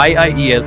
IIEL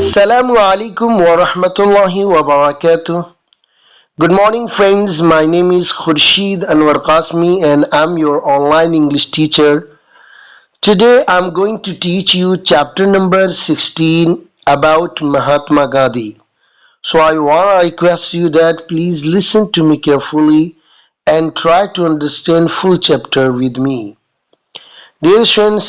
Assalamu alaikum wa rahmatullahi wa barakatuh. Good morning friends, my name is Khurshid Anwar Qasmi and I'm your online English teacher. Today I'm going to teach you chapter number 16 about Mahatma Gandhi. So I want to request you that please listen to me carefully and try to understand full chapter with me. Dear students,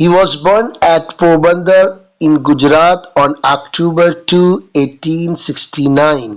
He was born at Porbandar in Gujarat on October 2, 1869.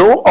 2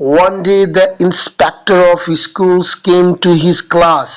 one day the inspector of schools came to his class.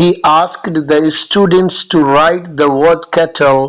He asked the students to write the word cattle,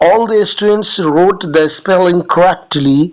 All the students wrote the spelling correctly.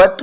But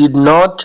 did not,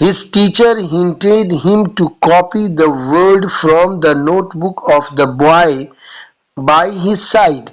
His teacher hinted him to copy the word from the notebook of the boy by his side.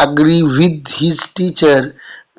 agree with his teacher,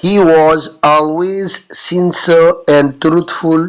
He was always sincere and truthful.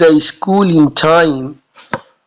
the school in time.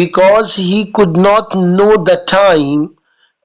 Because he could not know the time,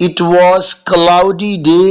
It was cloudy day.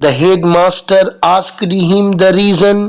The headmaster asked him the reason.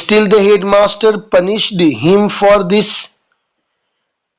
Still the headmaster punished him for this.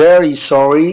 very sorry.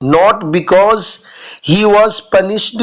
Not because he was punished,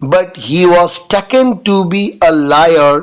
but he was taken to be a liar,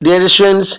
Dear students,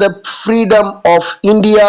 the freedom of India.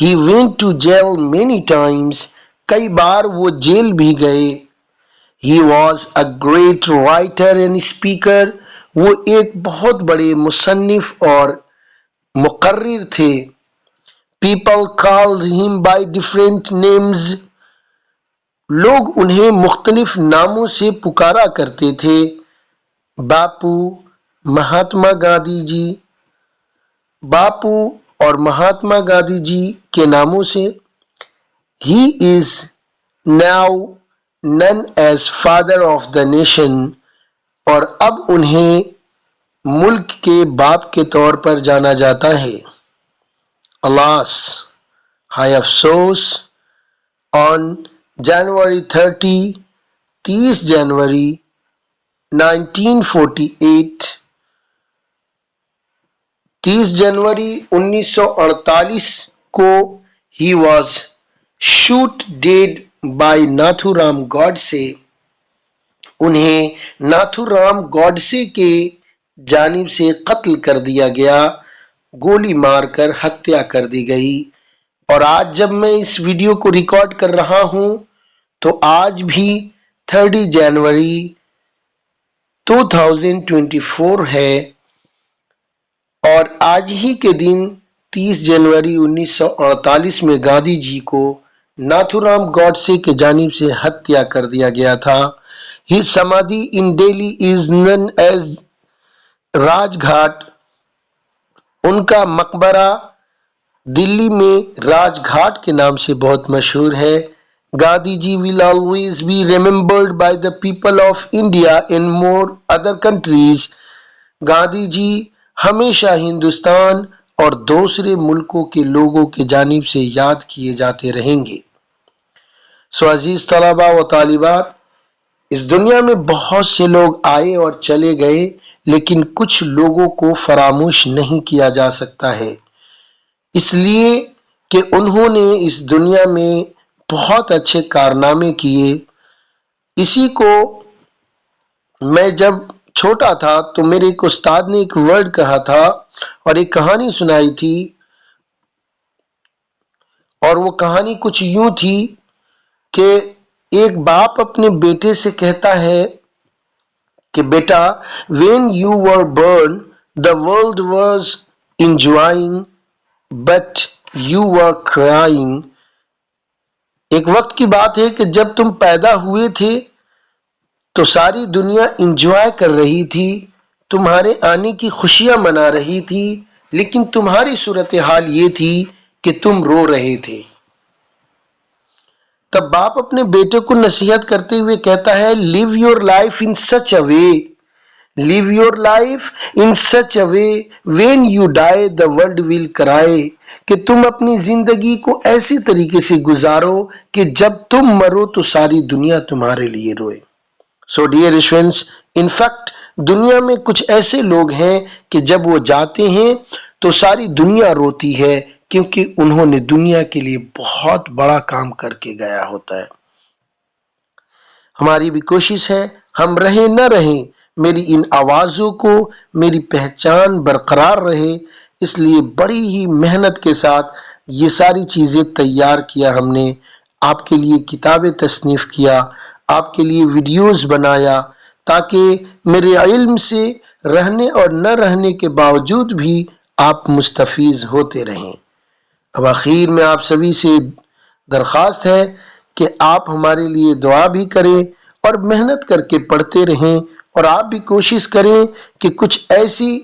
He went to jail many times. کئی بار وہ jail بھی گئے. He was a great writer and speaker. وہ ایک بہت بڑے مصنف اور مقرر تھے. People called him by different names. لوگ انہیں مختلف ناموں سے پکارا کرتے تھے. باپو، مہاتما گاندھی جی، باپو اور مہاتما گاندھی جی کے ناموں سے. He is now known as father of the nation. اور اب انہیں ملک کے باپ کے طور پر جانا جاتا ہے. Alas, ہائے افسوس. On January 30 جنوری 1948 30 جنوری 1948 کو he was shot dead by Nathu Ram گوڈسے. انہیں ناتھو رام گوڈسے کے جانب سے قتل کر دیا گیا، گولی مار کر ہتیا کر دی گئی. اور آج جب میں اس ویڈیو کو ریکارڈ کر رہا ہوں تو آج بھی 30 جنوری 2024 ہے، اور آج ہی کے دن 30 جنوری 1948 میں گاندھی جی کو ناتھو رام گوڈسے کے جانب سے ہتیا کر دیا گیا تھا. His samadhi in Delhi is known as Raj Ghat. ان کا مقبرہ دلی میں راج گھاٹ کے نام سے بہت مشہور ہے. گاندھی جی will always be remembered by the people of India and more other countries. Gandhi جی ہمیشہ ہندوستان اور دوسرے ملکوں کے لوگوں کی جانب سے یاد کیے جاتے رہیں گے. عزیز طلباء و طالبات، اس دنیا میں بہت سے لوگ آئے اور چلے گئے، لیکن کچھ لوگوں کو فراموش نہیں کیا جا سکتا ہے، اس لیے کہ انہوں نے اس دنیا میں بہت اچھے کارنامے کیے. اسی کو میں جب چھوٹا تھا تو میرے ایک استاد نے ایک ورڈ کہا تھا اور ایک کہانی سنائی تھی، اور وہ کہانی کچھ یوں تھی کہ ایک باپ اپنے بیٹے سے کہتا ہے کہ بیٹا، when you were born the world was enjoying but you were crying. ایک وقت کی بات ہے کہ جب تم پیدا ہوئے تھے تو ساری دنیا انجوائے کر رہی تھی، تمہارے آنے کی خوشیاں منا رہی تھی، لیکن تمہاری صورتحال یہ تھی کہ تم رو رہے تھے. تب باپ اپنے بیٹے کو نصیحت کرتے ہوئے کہتا ہے live your life in such a way, live your life in such a way when you die the world will cry. کہ تم اپنی زندگی کو ایسی طریقے سے گزارو کہ جب تم مرو تو ساری دنیا تمہارے لیے روئے. So dear friends, in fact دنیا میں کچھ ایسے لوگ ہیں کہ جب وہ جاتے ہیں تو ساری دنیا روتی ہے، کیونکہ انہوں نے دنیا کے لیے بہت بڑا کام کر کے گیا ہوتا ہے. ہماری بھی کوشش ہے ہم رہیں نہ رہیں، میری ان آوازوں کو میری پہچان برقرار رہے، اس لیے بڑی ہی محنت کے ساتھ یہ ساری چیزیں تیار کیا. ہم نے آپ کے لیے کتابیں تصنیف کیا، آپ کے لیے ویڈیوز بنایا، تاکہ میرے علم سے رہنے اور نہ رہنے کے باوجود بھی آپ مستفیض ہوتے رہیں. اب آخر میں آپ سبھی سے درخواست ہے کہ آپ ہمارے لیے دعا بھی کریں اور محنت کر کے پڑھتے رہیں، اور آپ بھی کوشش کریں کہ کچھ ایسی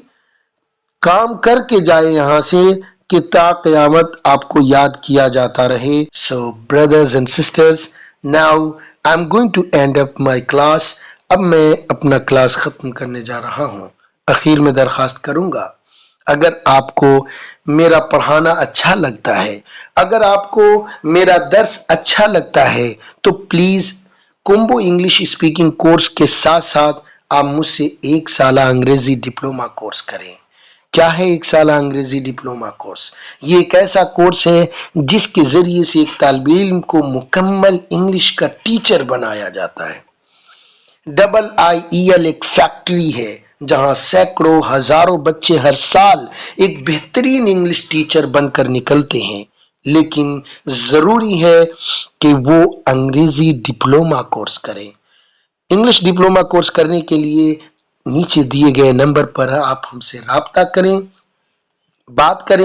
کام کر کے جائیں یہاں سے کہ تا قیامت آپ کو یاد کیا جاتا رہے. So brothers and sisters, now I'm going to end up my class. اب میں اپنا کلاس ختم کرنے جا رہا ہوں. آخر میں درخواست کروں گا، اگر آپ کو میرا پڑھانا اچھا لگتا ہے، اگر آپ کو میرا درس اچھا لگتا ہے تو please combo English speaking course کے ساتھ ساتھ آپ مجھ سے 1 سالہ انگریزی ڈپلومہ کورس کریں. کیا ہے 1 سالہ انگریزی ڈپلومہ کورس؟ یہ ایک ایسا کورس ہے جس کے ذریعے سے ایک طالب علم کو مکمل انگلش کا ٹیچر بنایا جاتا ہے. IIEL ایک فیکٹری ہے جہاں سینکڑوں ہزاروں بچے ہر سال ایک بہترین انگلش ٹیچر بن کر نکلتے ہیں. لیکن ضروری ہے کہ وہ انگریزی ڈپلوما کورس کریں۔ انگلش ڈپلوما کورس کرنے کے لیے نیچے دیے گئے نمبر پر آپ ہم سے رابطہ کریں، بات کریں۔